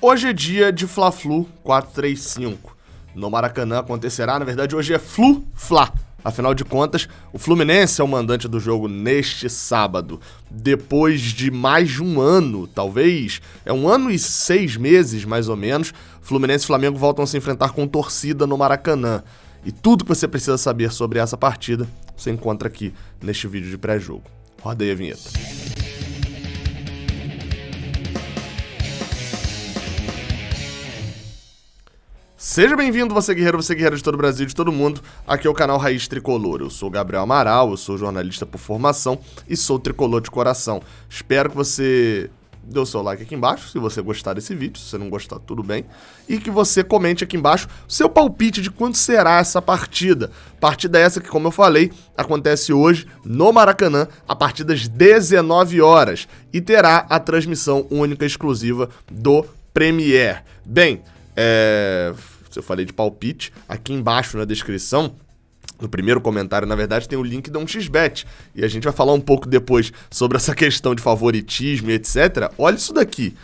Hoje é dia de Fla-Flu 435. No Maracanã acontecerá, na verdade, hoje é Flu-Fla. Afinal de contas, o Fluminense é o mandante do jogo neste sábado. Depois de mais de um ano, talvez, 1 ano e 6 meses, mais ou menos, Fluminense e Flamengo voltam a se enfrentar com torcida no Maracanã. E tudo que você precisa saber sobre essa partida, você encontra aqui neste vídeo de pré-jogo. Roda aí a vinheta. Seja bem-vindo, você guerreiro de todo o Brasil, de todo mundo. Aqui é o canal Raiz Tricolor. Eu sou o Gabriel Amaral, eu sou jornalista por formação e sou tricolor de coração. Espero que você dê o seu like aqui embaixo, se você gostar desse vídeo. Se você não gostar, tudo bem. E que você comente aqui embaixo o seu palpite de quando será essa partida. Partida essa que, como eu falei, acontece hoje no Maracanã, a partir das 19 horas. E terá a transmissão única e exclusiva do Premier. Bem, se eu falei de palpite, aqui embaixo na descrição, no primeiro comentário, na verdade, tem o link da 1xBet. E a gente vai falar um pouco depois sobre essa questão de favoritismo e etc. Olha isso daqui.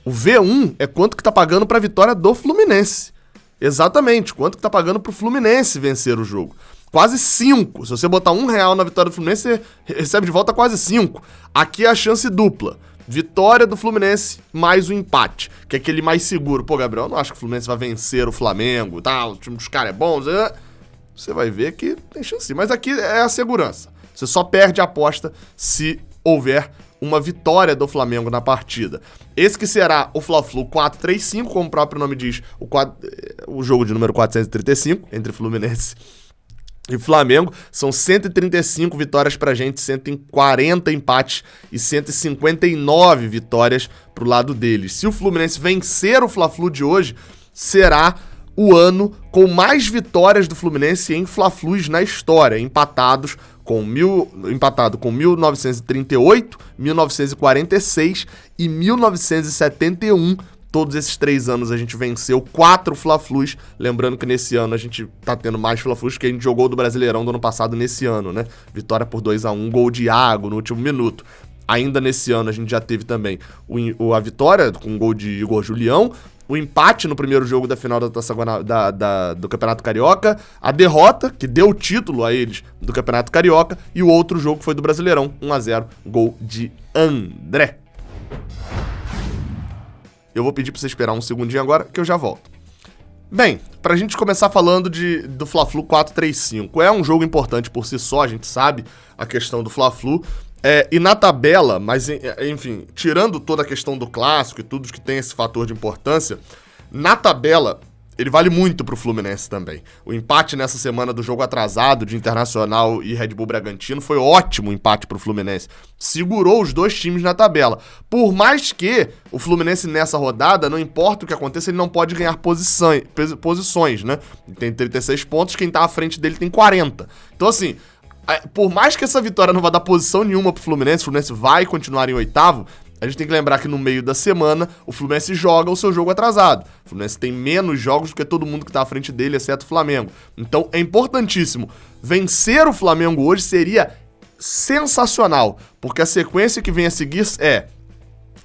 O V1 é quanto que tá pagando pra vitória do Fluminense. Exatamente, quanto que tá pagando pro Fluminense vencer o jogo. Quase 5. Se você botar R$1 na vitória do Fluminense, você recebe de volta quase 5. Aqui é a chance dupla. Vitória do Fluminense mais o empate, que é aquele mais seguro. Pô, Gabriel, eu não acho que o Fluminense vai vencer o Flamengo, tá? O time dos caras é bom. Você vai ver que tem chance. Mas aqui é a segurança. Você só perde a aposta se houver uma vitória do Flamengo na partida. Esse que será o Fla-Flu 435, como o próprio nome diz, o jogo de número 435 entre Fluminense e Flamengo. São 135 vitórias pra gente, 140 empates e 159 vitórias pro lado deles. Se o Fluminense vencer o Fla-Flu de hoje, será o ano com mais vitórias do Fluminense em Fla-Flus na história, empatado com 1938, 1946 e 1971. Todos esses 3 anos a gente venceu 4 Fla-Flus. Lembrando que nesse ano a gente tá tendo mais Fla-Flus que a gente jogou do Brasileirão do ano passado nesse ano, né? Vitória por 2-1, gol de Iago no último minuto. Ainda nesse ano a gente já teve também a vitória com o gol de Igor Julião, o empate no primeiro jogo da final da Taça do Campeonato Carioca, a derrota, que deu o título a eles do Campeonato Carioca, e o outro jogo que foi do Brasileirão, 1-0, gol de André. Eu vou pedir pra você esperar um segundinho agora, que eu já volto. Bem, pra gente começar falando do Fla-Flu 435, é um jogo importante por si só, a gente sabe a questão do Fla-Flu, e na tabela, mas enfim, tirando toda a questão do clássico e tudo que tem esse fator de importância, na tabela ele vale muito pro Fluminense também. O empate nessa semana do jogo atrasado de Internacional e Red Bull Bragantino foi ótimo, o empate pro Fluminense. Segurou os dois times na tabela. Por mais que o Fluminense nessa rodada, não importa o que aconteça, ele não pode ganhar posições, né? Ele tem 36 pontos, quem tá à frente dele tem 40. Então assim, por mais que essa vitória não vá dar posição nenhuma pro Fluminense, o Fluminense vai continuar em 8º, a gente tem que lembrar que no meio da semana o Fluminense joga o seu jogo atrasado. O Fluminense tem menos jogos do que todo mundo que tá à frente dele, exceto o Flamengo. Então é importantíssimo. Vencer o Flamengo hoje seria sensacional, porque a sequência que vem a seguir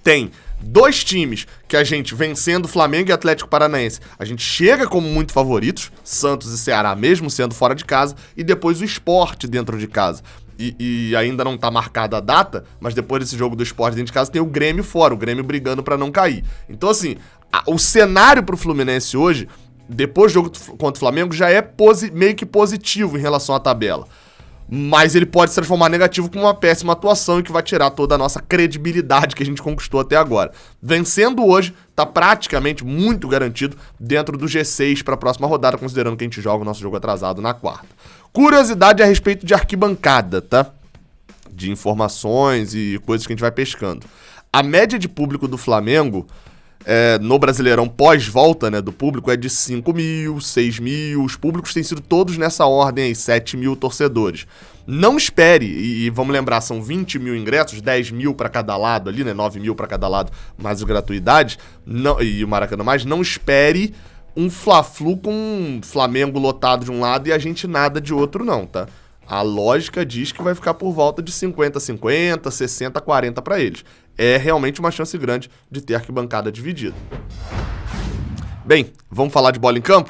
tem 2 times que a gente, vencendo Flamengo e Atlético Paranaense, a gente chega como muito favoritos, Santos e Ceará mesmo sendo fora de casa, e depois o Sport dentro de casa. E ainda não tá marcada a data, mas depois desse jogo do Sport dentro de casa tem o Grêmio fora, o Grêmio brigando pra não cair. Então assim, o cenário pro Fluminense hoje, depois do jogo contra o Flamengo, já é meio que positivo em relação à tabela. Mas ele pode se transformar negativo com uma péssima atuação e que vai tirar toda a nossa credibilidade que a gente conquistou até agora. Vencendo hoje, tá praticamente muito garantido dentro do G6 para a próxima rodada, considerando que a gente joga o nosso jogo atrasado na quarta. Curiosidade a respeito de arquibancada, tá? De informações e coisas que a gente vai pescando. A média de público do Flamengo no Brasileirão pós-volta, né, do público é de 5 mil, 6 mil, os públicos têm sido todos nessa ordem aí, 7 mil torcedores. Não espere, e vamos lembrar, são 20 mil ingressos, 10 mil para cada lado ali, né, 9 mil para cada lado, mais as gratuidades, e o Maracanã mais, não espere um Fla-Flu com um Flamengo lotado de um lado e a gente nada de outro não, tá? A lógica diz que vai ficar por volta de 50-50, 60-40 para eles. É realmente uma chance grande de ter arquibancada dividida. Bem, vamos falar de bola em campo?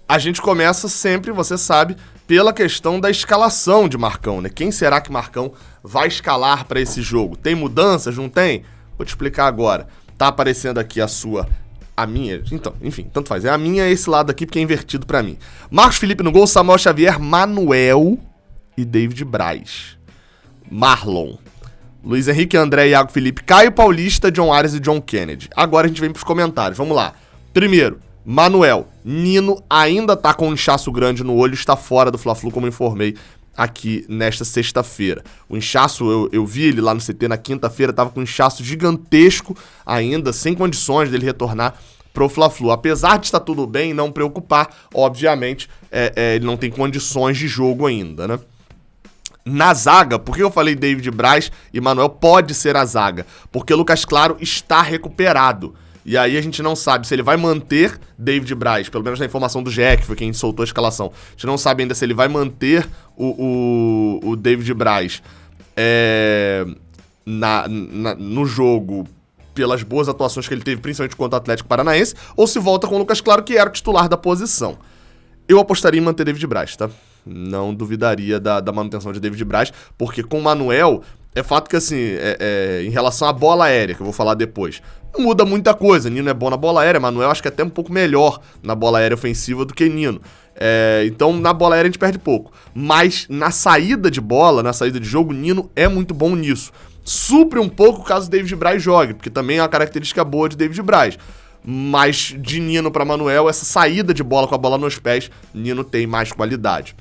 A gente começa sempre, você sabe, pela questão da escalação de Marcão, né? Quem será que Marcão vai escalar para esse jogo? Tem mudanças? Não tem? Vou te explicar agora. Tá aparecendo aqui a minha, então, enfim, tanto faz. É a minha, esse lado aqui, porque é invertido pra mim. Marcos Felipe no gol, Samuel Xavier, Manuel e David Braz. Marlon. Luiz Henrique, André, Iago Felipe, Caio Paulista, John Arias e John Kennedy. Agora a gente vem pros comentários, vamos lá. Primeiro, Manuel. Nino ainda tá com um inchaço grande no olho, está fora do Fla-Flu, como informei aqui nesta sexta-feira. O inchaço, eu vi ele lá no CT na quinta-feira, tava com um inchaço gigantesco ainda, sem condições dele retornar pro Fla-Flu. Apesar de estar tudo bem, não preocupar, obviamente, ele não tem condições de jogo ainda, né? Na zaga, por que eu falei David Braz e Manuel pode ser a zaga? Porque Lucas Claro está recuperado. E aí a gente não sabe se ele vai manter David Braz, pelo menos na informação do GE, que foi quem soltou a escalação. A gente não sabe ainda se ele vai manter o David Braz no jogo pelas boas atuações que ele teve, principalmente contra o Atlético Paranaense, ou se volta com o Lucas Claro, que era o titular da posição. Eu apostaria em manter David Braz, tá? Não duvidaria da manutenção de David Braz, porque com o Manuel, é fato que assim, em relação à bola aérea, que eu vou falar depois, não muda muita coisa. Nino é bom na bola aérea, Manuel acho que é até um pouco melhor na bola aérea ofensiva do que Nino. Então na bola aérea a gente perde pouco. Mas na saída de bola, na saída de jogo, Nino é muito bom nisso. Supre um pouco caso o David Braz jogue, porque também é uma característica boa de David Braz. Mas de Nino para Manuel, essa saída de bola com a bola nos pés, Nino tem mais qualidade.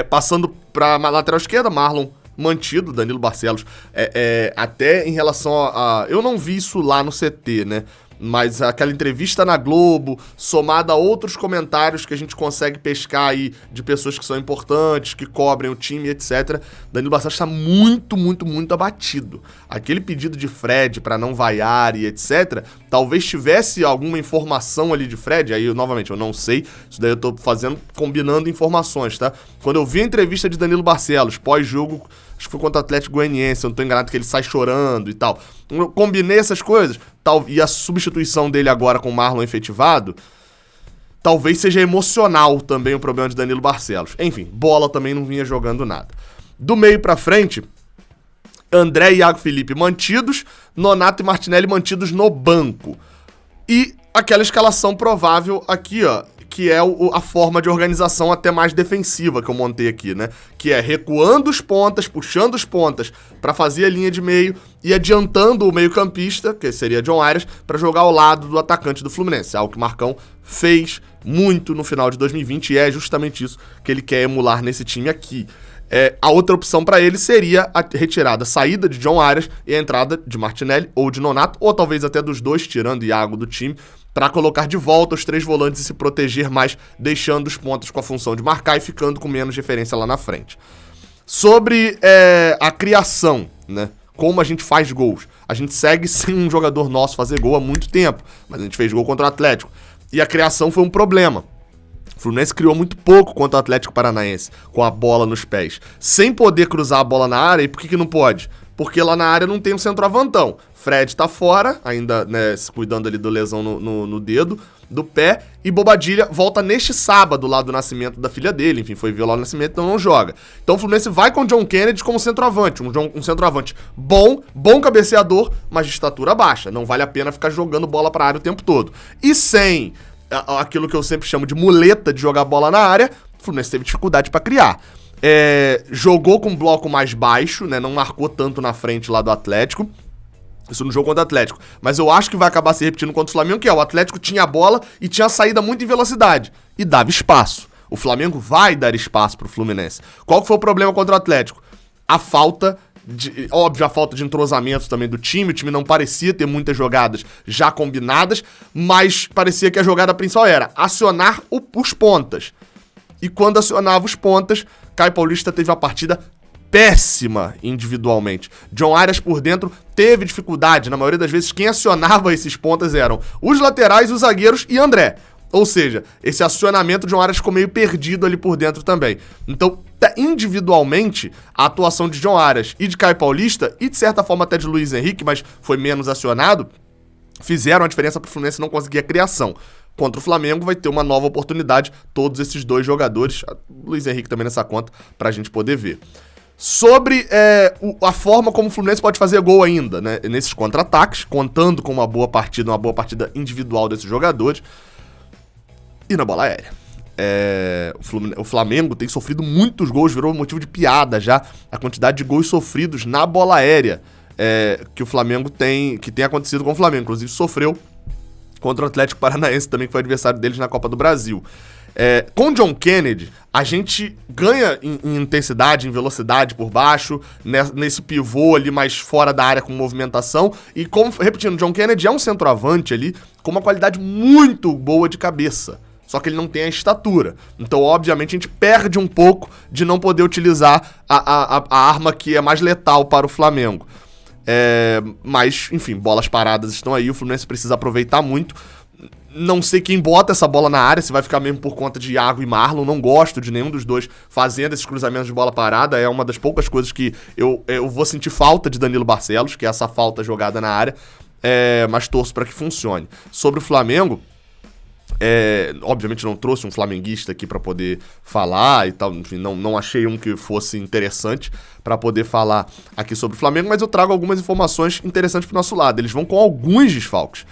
Passando para lateral esquerda, Marlon mantido, Danilo Barcelos, até em relação a... Eu não vi isso lá no CT, né? Mas aquela entrevista na Globo, somada a outros comentários que a gente consegue pescar aí de pessoas que são importantes, que cobrem o time, etc. Danilo Barcelos está muito, muito, muito abatido. Aquele pedido de Fred para não vaiar e etc. Talvez tivesse alguma informação ali de Fred, aí novamente eu não sei, isso daí eu tô combinando informações, tá? Quando eu vi a entrevista de Danilo Barcelos, pós-jogo, acho que foi contra o Atlético Goianiense, eu não tô enganado que ele sai chorando e tal. Eu combinei essas coisas, e a substituição dele agora com o Marlon efetivado, talvez seja emocional também o problema de Danilo Barcelos. Enfim, bola também não vinha jogando nada. Do meio pra frente, André e Iago Felipe mantidos, Nonato e Martinelli mantidos no banco. E aquela escalação provável aqui, ó, que é a forma de organização até mais defensiva que eu montei aqui, né? Que é recuando os pontas, puxando os pontas para fazer a linha de meio e adiantando o meio-campista, que seria John Arias, para jogar ao lado do atacante do Fluminense. Algo que o Marcão fez muito no final de 2020 e é justamente isso que ele quer emular nesse time aqui. A outra opção para ele seria a retirada, a saída de John Arias e a entrada de Martinelli ou de Nonato, ou talvez até dos dois, tirando Iago do time, para colocar de volta os três volantes e se proteger mais, deixando os pontas com a função de marcar e ficando com menos referência lá na frente. Sobre a criação, né? Como a gente faz gols. A gente segue sem um jogador nosso fazer gol há muito tempo, mas a gente fez gol contra o Atlético. E a criação foi um problema. O Fluminense criou muito pouco contra o Atlético Paranaense, com a bola nos pés. Sem poder cruzar a bola na área, e por que não pode? Porque lá na área não tem um centroavantão. Fred tá fora, ainda, né, se cuidando ali do lesão no dedo, do pé, e Bobadilha volta neste sábado lá do nascimento da filha dele, enfim, foi violar o nascimento, então não joga. Então o Fluminense vai com o John Kennedy como centroavante, um centroavante bom cabeceador, mas de estatura baixa, não vale a pena ficar jogando bola pra área o tempo todo. E sem aquilo que eu sempre chamo de muleta de jogar bola na área, o Fluminense teve dificuldade pra criar. Jogou com um bloco mais baixo, né, não marcou tanto na frente lá do Atlético. Isso no jogo contra o Atlético. Mas eu acho que vai acabar se repetindo contra o Flamengo, que o Atlético tinha a bola e tinha a saída muito em velocidade. E dava espaço. O Flamengo vai dar espaço pro Fluminense. Qual que foi o problema contra o Atlético? A falta de entrosamento também do time. O time não parecia ter muitas jogadas já combinadas, mas parecia que a jogada principal era acionar os pontas. E quando acionava os pontas, Caio Paulista teve uma partida péssima individualmente. John Arias por dentro teve dificuldade. Na maioria das vezes, quem acionava esses pontas eram os laterais, os zagueiros e André. Ou seja, esse acionamento de John Arias ficou meio perdido ali por dentro também. Então, individualmente, a atuação de John Arias e de Caio Paulista, e de certa forma até de Luiz Henrique, mas foi menos acionado, fizeram a diferença pro Fluminense não conseguir a criação. Contra o Flamengo vai ter uma nova oportunidade, todos esses dois jogadores, o Luiz Henrique também nessa conta, pra gente poder ver. Sobre a forma como o Fluminense pode fazer gol ainda, né? Nesses contra-ataques, contando com uma boa partida individual desses jogadores, e na bola aérea. O Flamengo tem sofrido muitos gols, virou motivo de piada já, a quantidade de gols sofridos na bola aérea que o Flamengo que tem acontecido com o Flamengo. Inclusive sofreu contra o Atlético Paranaense também, que foi adversário deles na Copa do Brasil. Com o John Kennedy, a gente ganha em intensidade, em velocidade por baixo, nesse pivô ali mais fora da área com movimentação. E repetindo, o John Kennedy é um centroavante ali com uma qualidade muito boa de cabeça. Só que ele não tem a estatura. Então, obviamente, a gente perde um pouco de não poder utilizar a arma que é mais letal para o Flamengo. Mas, enfim, bolas paradas estão aí, o Fluminense precisa aproveitar muito. Não sei quem bota essa bola na área, se vai ficar mesmo por conta de Iago e Marlon. Não gosto de nenhum dos dois fazendo esses cruzamentos de bola parada. É uma das poucas coisas que eu vou sentir falta de Danilo Barcelos, que é essa falta jogada na área. Mas torço para que funcione. Sobre o Flamengo, obviamente não trouxe um flamenguista aqui para poder falar e tal, enfim, não achei um que fosse interessante para poder falar aqui sobre o Flamengo, mas eu trago algumas informações interessantes pro nosso lado. Eles vão com alguns desfalques.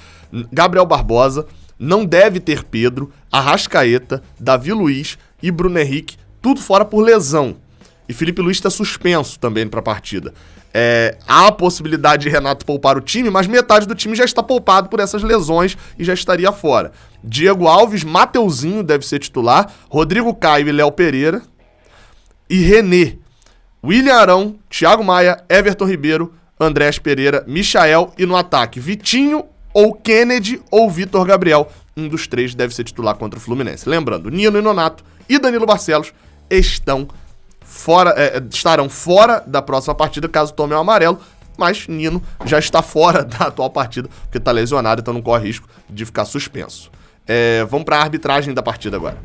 Gabriel Barbosa, não deve ter Pedro, Arrascaeta, Davi Luiz e Bruno Henrique, tudo fora por lesão. E Felipe Luiz está suspenso também para a partida. Há a possibilidade de Renato poupar o time, mas metade do time já está poupado por essas lesões e já estaria fora. Diego Alves, Mateuzinho deve ser titular, Rodrigo Caio e Léo Pereira, e René, William Arão, Thiago Maia, Everton Ribeiro, Andrés Pereira, Michael, e no ataque Vitinho, ou Kennedy ou Vitor Gabriel. Um dos três deve ser titular contra o Fluminense. Lembrando, Nino e Nonato e Danilo Barcelos estarão fora da próxima partida caso tome o amarelo, mas Nino já está fora da atual partida porque está lesionado, então não corre risco de ficar suspenso. Vamos para a arbitragem da partida agora.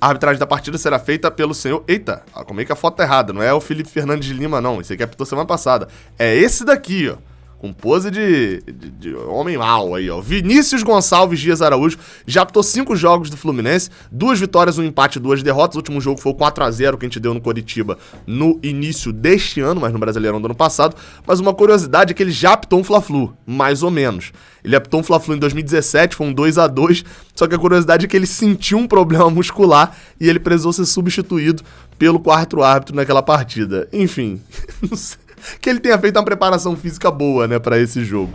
A arbitragem da partida será feita pelo senhor... Eita, como é que a foto tá errada? Não é o Felipe Fernandes de Lima, não. Esse aqui apitou semana passada. É esse daqui, ó. Com pose de homem mau aí, ó. Vinícius Gonçalves Dias Araújo já apitou 5 jogos do Fluminense, 2 vitórias, 1 empate, 2 derrotas. O último jogo foi o 4-0 que a gente deu no Coritiba no início deste ano, mas no Brasileirão do ano passado. Mas uma curiosidade é que ele já apitou um Fla-Flu, mais ou menos. Ele apitou um Fla-Flu em 2017, foi um 2-2, só que a curiosidade é que ele sentiu um problema muscular e ele precisou ser substituído pelo 4º árbitro naquela partida. Enfim, não sei. Que ele tenha feito uma preparação física boa, né, pra esse jogo.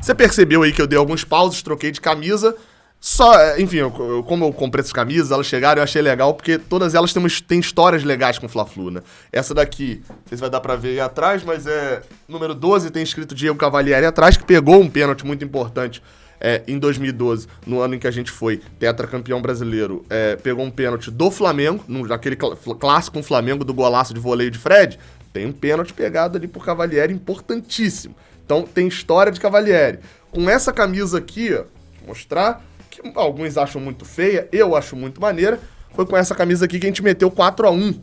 Você percebeu aí que eu dei alguns pausos, troquei de camisa. Enfim, como eu comprei essas camisas, elas chegaram e eu achei legal, porque todas elas têm histórias legais com o Fla-Flu, né? Essa daqui, não sei se vai dar pra ver aí atrás, mas número 12, tem escrito Diego Cavalieri atrás, que pegou um pênalti muito importante em 2012, no ano em que a gente foi tetracampeão brasileiro. Pegou um pênalti do Flamengo, naquele clássico com o Flamengo do golaço de voleio de Fred. Tem um pênalti pegado ali por Cavalieri importantíssimo. Então tem história de Cavalieri. Com essa camisa aqui, ó, vou mostrar, que alguns acham muito feia, eu acho muito maneira. Foi com essa camisa aqui que a gente meteu 4-1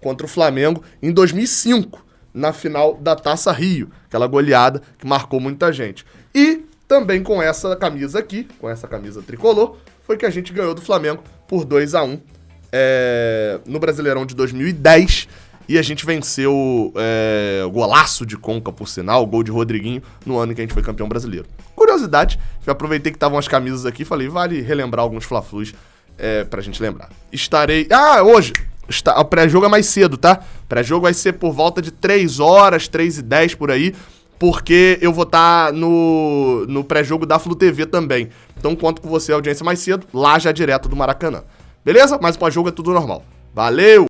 contra o Flamengo em 2005, na final da Taça Rio. Aquela goleada que marcou muita gente. E também com essa camisa aqui, com essa camisa tricolor, foi que a gente ganhou do Flamengo por 2-1 no Brasileirão de 2010. E a gente venceu o golaço de Conca, por sinal, o gol de Rodriguinho, no ano em que a gente foi campeão brasileiro. Curiosidade, eu aproveitei que estavam as camisas aqui, falei, vale relembrar alguns Fla-Flus pra gente lembrar. Hoje, o pré-jogo é mais cedo, tá? O pré-jogo vai ser por volta de 3 horas, 3h10 por aí, porque eu vou estar no pré-jogo da Flu TV também. Então conto com você, a audiência mais cedo, lá já direto do Maracanã. Beleza? Mas o pós-jogo é tudo normal. Valeu!